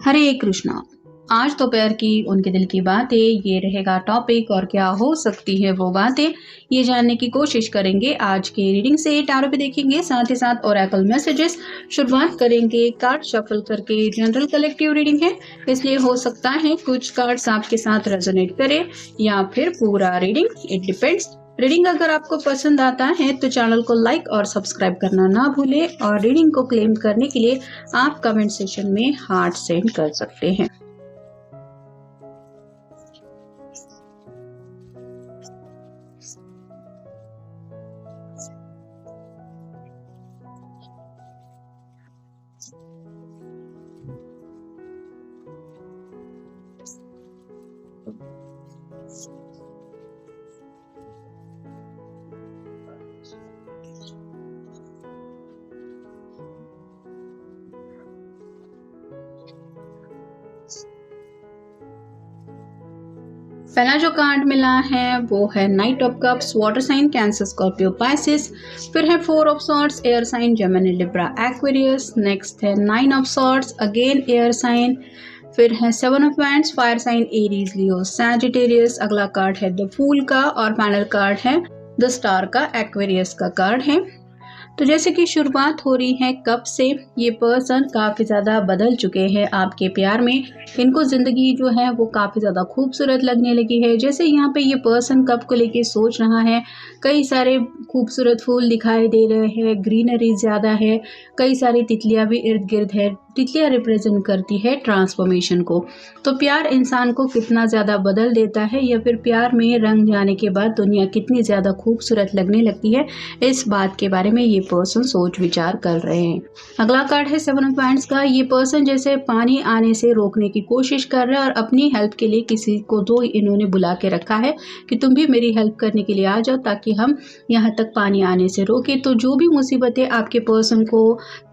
हरे कृष्णा। आज दोपहर की उनके दिल की बातें ये रहेगा टॉपिक और क्या हो सकती है वो बातें ये जानने की कोशिश करेंगे। आज के रीडिंग से टैरो पे देखेंगे, साथ ही साथ ओरेकल मैसेजेस। शुरुआत करेंगे कार्ड शफल करके। जनरल कलेक्टिव रीडिंग है, इसलिए हो सकता है कुछ कार्ड्स आपके साथ रेजोनेट करे या फिर पूरा रीडिंग, इट डिपेंड्स। रीडिंग अगर आपको पसंद आता है तो चैनल को लाइक और सब्सक्राइब करना ना भूलें और रीडिंग को क्लेम करने के लिए आप कमेंट सेक्शन में हार्ट सेंड कर सकते हैं। पहला जो कार्ड मिला है वो है knight of cups, water sign Cancer Scorpio Pisces. फिर है four of swords, air sign Gemini Libra Aquarius. Next है nine of swords, again air sign. फिर है seven of wands, fire sign Aries Leo Sagittarius. अगला card है the fool का और final card है द स्टार का, एक्वेरियस का कार्ड है। तो जैसे कि शुरुआत हो रही है कब से, ये पर्सन काफ़ी ज़्यादा बदल चुके हैं आपके प्यार में। इनको ज़िंदगी जो है वो काफ़ी ज़्यादा खूबसूरत लगने लगी है। जैसे यहाँ पे ये पर्सन कब को लेके सोच रहा है, कई सारे खूबसूरत फूल दिखाई दे रहे हैं, ग्रीनरी ज़्यादा है, कई सारी तितलियाँ भी इर्द गिर्द है। तितलियाँ रिप्रेजेंट करती है ट्रांसफॉर्मेशन को। तो प्यार इंसान को कितना ज़्यादा बदल देता है या फिर प्यार में रंग जाने के बाद दुनिया कितनी ज़्यादा खूबसूरत लगने लगती है, इस बात के बारे में ये पर्सन सोच विचार कर रहे हैं। अगला कार्ड है सेवन ऑफ वैंड्स का। ये पर्सन जैसे पानी आने से रोकने की कोशिश कर रहे हैं और अपनी हेल्प के लिए किसी को तो इन्होंने बुला के रखा है कि तुम भी मेरी हेल्प करने के लिए आ जाओ ताकि हम यहाँ तक पानी आने से रोके। तो जो भी मुसीबतें आपके पर्सन को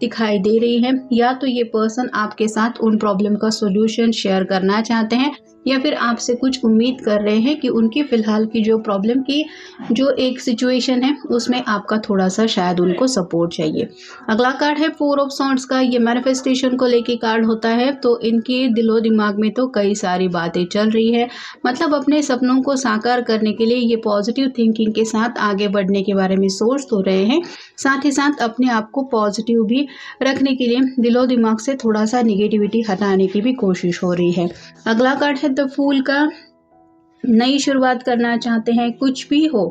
दिखाई दे रही है, या तो ये पर्सन आपके साथ उन प्रॉब्लम का सॉल्यूशन शेयर करना चाहते हैं या फिर आपसे कुछ उम्मीद कर रहे हैं कि उनकी फिलहाल की जो प्रॉब्लम की जो एक सिचुएशन है उसमें आपका थोड़ा सा शायद उनको सपोर्ट चाहिए। अगला कार्ड है फोर ऑफ सॉर्ड्स का। ये मैनिफेस्टेशन को लेके कार्ड होता है। तो इनके दिलो दिमाग में तो कई सारी बातें चल रही है, मतलब अपने सपनों को साकार करने के लिए ये पॉजिटिव थिंकिंग के साथ आगे बढ़ने के बारे में सोच तो रहे हैं, साथ ही साथ अपने आप को पॉजिटिव भी रखने के लिए दिलो दिमाग से थोड़ा सा निगेटिविटी हटाने की भी कोशिश हो रही है। अगला कार्ड है द फूल का। नई शुरुआत करना चाहते हैं, कुछ भी हो,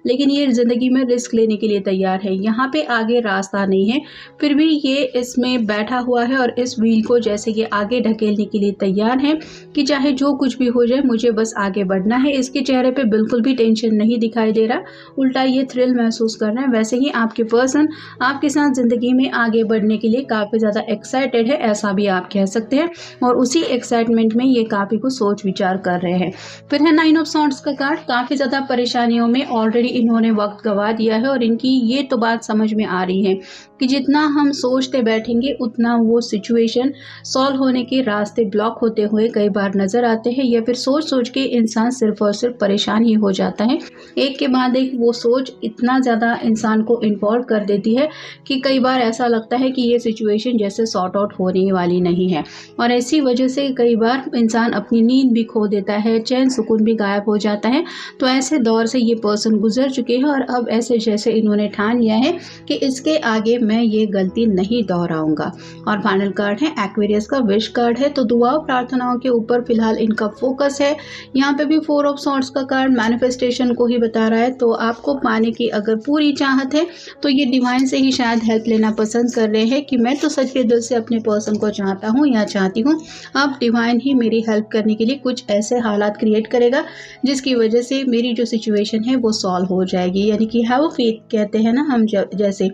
लेकिन ये ज़िंदगी में रिस्क लेने के लिए तैयार है। यहाँ पे आगे रास्ता नहीं है, फिर भी ये इसमें बैठा हुआ है और इस व्हील को जैसे ये आगे ढकेलने के लिए तैयार है कि चाहे जो कुछ भी हो जाए मुझे बस आगे बढ़ना है। इसके चेहरे पे बिल्कुल भी टेंशन नहीं दिखाई दे रहा, उल्टा ये थ्रिल महसूस कर रहा है। वैसे ही आपके पर्सन आपके साथ ज़िंदगी में आगे बढ़ने के लिए काफ़ी ज़्यादा एक्साइटेड है, ऐसा भी आप कह सकते हैं, और उसी एक्साइटमेंट में ये काफ़ी कुछ सोच विचार कर रहे हैं। फिर है नाइन ऑफ सॉर्ड्स का कार्ड। काफ़ी ज़्यादा परेशानियों में ऑलरेडी इन्होंने वक्त गवा दिया है और इनकी ये तो बात समझ में आ रही है कि जितना हम सोचते बैठेंगे उतना वो सिचुएशन सॉल्व होने के रास्ते ब्लॉक होते हुए कई बार नज़र आते हैं, या फिर सोच सोच के इंसान सिर्फ और सिर्फ परेशान ही हो जाता है। एक के बाद एक वो सोच इतना ज़्यादा इंसान को इन्वॉल्व कर देती है कि कई बार ऐसा लगता है कि ये सिचुएशन जैसे सॉर्ट आउट होने वाली नहीं है, और ऐसी वजह से कई बार इंसान अपनी नींद भी खो देता है, चैन सुकून भी गायब हो जाता है। तो ऐसे दौर से ये पर्सन गुजर चुके हैं और अब ऐसे जैसे इन्होंने ठान लिया है कि इसके आगे मैं ये गलती नहीं दोहराऊंगा। और फाइनल कार्ड है एक्वेरियस का, विश कार्ड है। तो दुआओं प्रार्थनाओं के ऊपर फिलहाल इनका फोकस है। यहाँ पे भी फोर ऑफ सॉर्ड्स का कार्ड मैनिफेस्टेशन को ही बता रहा है। तो आपको पाने की अगर पूरी चाहत है तो ये डिवाइन से ही शायद हेल्प लेना पसंद कर रहे हैं कि मैं तो सच्चे दिल से अपने पर्सन को चाहता हूँ या चाहती हूँ, अब डिवाइन ही मेरी हेल्प करने के लिए कुछ ऐसे हालात क्रिएट करेगा जिसकी वजह से मेरी जो सिचुएशन है वो सॉल्व हो जाएगी। यानी कि हैव फेथ कहते हैं ना हम, जैसे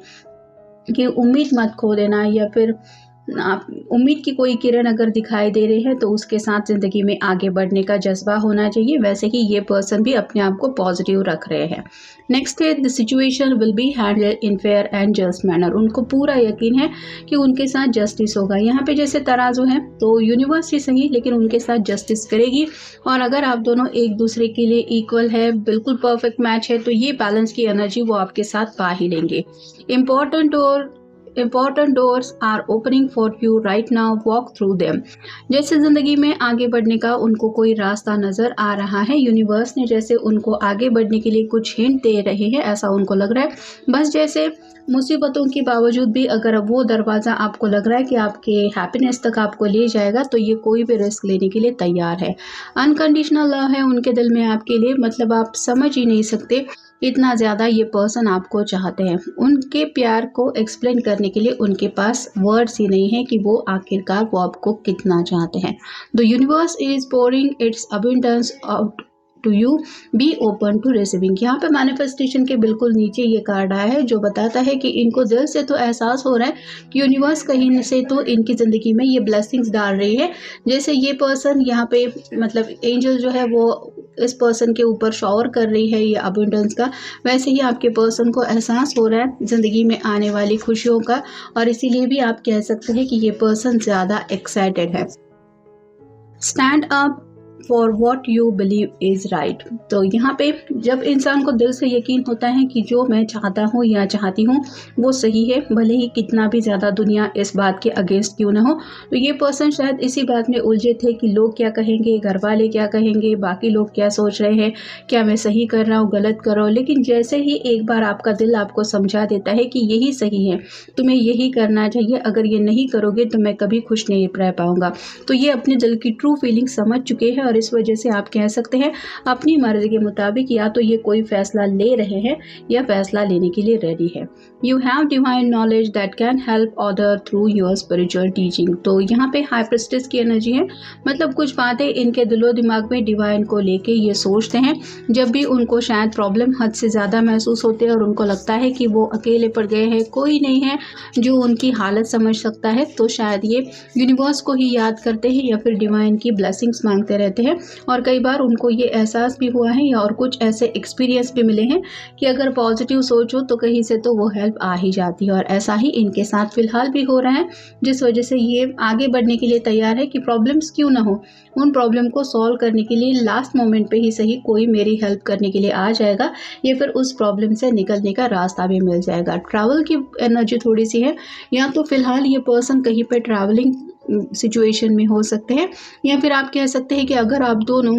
कि उम्मीद मत खो देना, या फिर आप उम्मीद की कोई किरण अगर दिखाई दे रही है तो उसके साथ ज़िंदगी में आगे बढ़ने का जज्बा होना चाहिए। वैसे ही ये पर्सन भी अपने आप को पॉजिटिव रख रहे हैं। नेक्स्ट है the situation will be handled in fair and just manner. उनको पूरा यकीन है कि उनके साथ जस्टिस होगा। यहाँ पे जैसे तराजू है तो यूनिवर्स ही सही लेकिन उनके साथ जस्टिस करेगी, और अगर आप दोनों एक दूसरे के लिए इक्वल है, बिल्कुल परफेक्ट मैच है, तो ये बैलेंस की एनर्जी वो आपके साथ पा ही लेंगे। इम्पॉर्टेंट और important doors are opening for you right now, walk through them। जैसे ज़िंदगी में आगे बढ़ने का उनको कोई रास्ता नज़र आ रहा है, यूनिवर्स ने जैसे उनको आगे बढ़ने के लिए कुछ हिंट दे रहे हैं, ऐसा उनको लग रहा है। बस जैसे मुसीबतों के बावजूद भी अगर अब वो दरवाज़ा आपको लग रहा है कि आपके हैप्पीनेस तक आपको ले जाएगा, तो ये कोई भी रिस्क लेने के लिए तैयार है। अनकंडीशनल लव है उनके दिल में आपके लिए, मतलब आप समझ ही नहीं सकते इतना ज़्यादा ये पर्सन आपको चाहते हैं। उनके प्यार को एक्सप्लेन करने के लिए उनके पास वर्ड्स ही नहीं है कि वो आखिरकार वो आपको कितना चाहते हैं। The universe is pouring its abundance out to you, be open to receiving. यहाँ पे मैनिफेस्टेशन के बिल्कुल नीचे ये कार्ड आया है जो बताता है कि इनको दिल से तो एहसास हो रहा है कि यूनिवर्स कहीं से तो इनकी ज़िंदगी में ये ब्लेसिंग्स डाल रही है। जैसे ये पर्सन यहाँ पे मतलब एंजल जो है वो इस पर्सन के ऊपर शॉवर कर रही है ये अबंडेंस का, वैसे ही आपके पर्सन को एहसास हो रहा है ज़िंदगी में आने वाली खुशियों का, और इसीलिए भी आप कह सकते हैं कि ये पर्सन ज़्यादा एक्साइटेड है। Stand up for what you believe is right. तो यहाँ पे जब इंसान को दिल से यकीन होता है कि जो मैं चाहता हूँ या चाहती हूँ वो सही है, भले ही कितना भी ज़्यादा दुनिया इस बात के अगेंस्ट क्यों ना हो। तो ये पर्सन शायद इसी बात में उलझे थे कि लोग क्या कहेंगे, घर वाले क्या कहेंगे, बाकी लोग क्या सोच रहे हैं, क्या मैं सही कर रहा हूँ, गलत कर रहा हूँ। लेकिन जैसे ही एक बार आपका दिल आपको समझा देता है कि यही सही है, तुम्हें यही करना चाहिए, अगर ये नहीं करोगे तो मैं कभी खुश नहीं रह पाऊँगा, तो ये अपने दिल की ट्रू फीलिंग समझ चुके हैं। और इस वजह से आप कह सकते हैं अपनी मर्जी के मुताबिक या तो ये कोई फैसला ले रहे हैं या फैसला लेने के लिए रेडी है। You have divine knowledge that can help other through your spiritual teaching. तो यहाँ पे हाई प्रीस्टेस की एनर्जी है, मतलब कुछ बातें इनके दिलो दिमाग में डिवाइन को लेके ये सोचते हैं। जब भी उनको शायद प्रॉब्लम हद से ज़्यादा महसूस होते हैं और उनको लगता है कि वो अकेले पड़ गए हैं, कोई नहीं है जो उनकी हालत समझ सकता है, तो शायद ये यूनिवर्स को ही याद करते हैं या फिर डिवाइन की ब्लेसिंग्स मांगते रहते हैं। और कई बार उनको ये एहसास भी हुआ है या और कुछ ऐसे एक्सपीरियंस भी मिले हैं कि अगर पॉजिटिव सोचो तो कहीं से तो वो हेल्प आ ही जाती है, और ऐसा ही इनके साथ फिलहाल भी हो रहा है, जिस वजह से ये आगे बढ़ने के लिए तैयार है कि प्रॉब्लम्स क्यों ना हो, उन प्रॉब्लम को सॉल्व करने के लिए लास्ट मोमेंट पे ही सही कोई मेरी हेल्प करने के लिए आ जाएगा या फिर उस प्रॉब्लम से निकलने का रास्ता भी मिल जाएगा। ट्रैवल की एनर्जी थोड़ी सी है, या तो फिलहाल ये पर्सन कहीं पे ट्रैवलिंग सिचुएशन में हो सकते हैं, या फिर आप कह सकते हैं कि अगर आप दोनों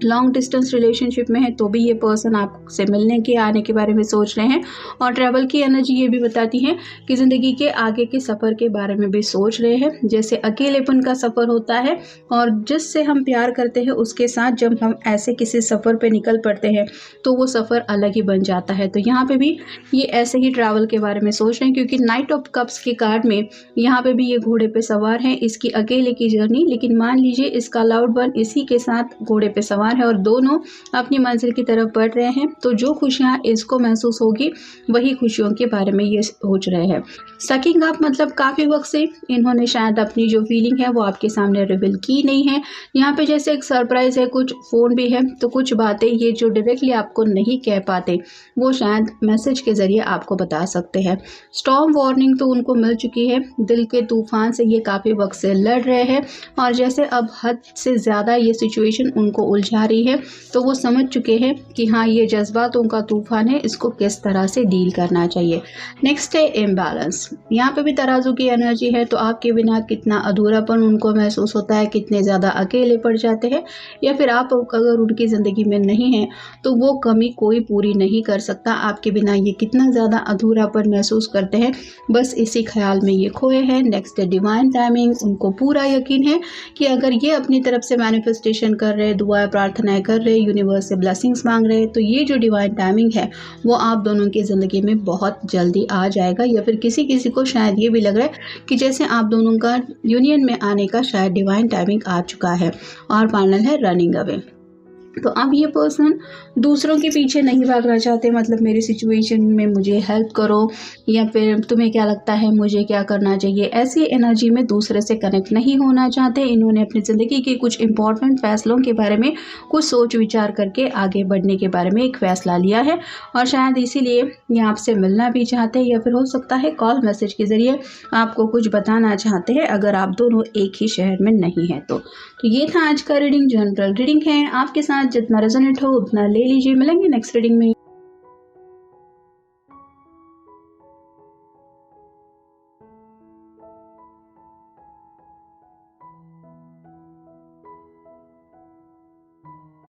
लॉन्ग डिस्टेंस रिलेशनशिप में है तो भी ये पर्सन आपसे मिलने के आने के बारे में सोच रहे हैं। और ट्रैवल की एनर्जी ये भी बताती है कि ज़िंदगी के आगे के सफ़र के बारे में भी सोच रहे हैं। जैसे अकेलेपन का सफ़र होता है और जिससे हम प्यार करते हैं उसके साथ जब हम ऐसे किसी सफ़र पे निकल पड़ते हैं तो वो सफ़र अलग ही बन जाता है। तो यहाँ पे भी ये ऐसे ही ट्रैवल के बारे में सोच रहे हैं, क्योंकि नाइट ऑफ कप्स के कार्ड में यहाँ पे भी ये घोड़े पे सवार हैं, इसकी अकेले की जर्नी। लेकिन मान लीजिए इसका लाउड वन इसी के साथ घोड़े पे सवार है और दोनों अपनी मंजिल की तरफ बढ़ रहे हैं, तो जो खुशियां इसको महसूस होगी वही खुशियों के बारे में ये सोच रहे हैं। सकिंग अप मतलब काफ़ी वक्त से इन्होंने शायद अपनी जो फीलिंग है वो आपके सामने रिवील की नहीं है। यहाँ पे जैसे एक सरप्राइज है, कुछ फ़ोन भी है, तो कुछ बातें ये जो डायरेक्टली आपको नहीं कह पाते वो शायद मैसेज के ज़रिए आपको बता सकते हैं। स्टॉर्म वार्निंग तो उनको मिल चुकी है, दिल के तूफान से ये काफ़ी वक्त से लड़ रहे हैं और जैसे अब हद से ज़्यादा ये सिचुएशन उनको उलझा रही है, तो वो समझ चुके हैं कि हाँ ये जज्बातों का तूफान है, इसको किस तरह से डील करना चाहिए। नेक्स्ट है इम्बैलेंस। यहाँ पे भी तराजू की एनर्जी है, तो आपके बिना कितना अधूरापन उनको महसूस होता है, कितने ज़्यादा अकेले पड़ जाते हैं, या फिर आप अगर उनकी ज़िंदगी में नहीं हैं तो वो कमी कोई पूरी नहीं कर सकता। आपके बिना ये कितना ज़्यादा अधूरापन महसूस करते हैं, बस इसी ख्याल में ये खोए हैं। नेक्स्ट है डिवाइन टाइमिंग। उनको पूरा यकीन है कि अगर ये अपनी तरफ से मैनिफेस्टेशन कर रहे, दुआ प्रार्थनाएं कर रहे, यूनिवर्स से ब्लेसिंग्स मांग रहे, तो ये जो डिवाइन टाइमिंग है वो आप दोनों की ज़िंदगी में बहुत जल्दी आ जाएगा। या फिर किसी किसी को शायद ये भी लग रहा है कि जैसे आप दोनों का यूनियन में आने का शायद डिवाइन टाइमिंग आ चुका है। और फाइनल है रनिंग अवे। तो अब ये पर्सन दूसरों के पीछे नहीं भागना चाहते, मतलब मेरी सिचुएशन में मुझे हेल्प करो या फिर तुम्हें क्या लगता है मुझे क्या करना चाहिए, ऐसी एनर्जी में दूसरे से कनेक्ट नहीं होना चाहते। इन्होंने अपनी ज़िंदगी के कुछ इंपॉर्टेंट फैसलों के बारे में कुछ सोच विचार करके आगे बढ़ने के बारे में एक फ़ैसला लिया है और शायद इसीलिए ये आपसे मिलना भी चाहते हैं, या फिर हो सकता है कॉल मैसेज के ज़रिए आपको कुछ बताना चाहते हैं अगर आप दोनों एक ही शहर में नहीं हैं तो ये था आज का रीडिंग। जनरल रीडिंग है, आपके साथ जितना रेजोनेट हो उतना ले लीजिए। मिलेंगे नेक्स्ट रीडिंग में।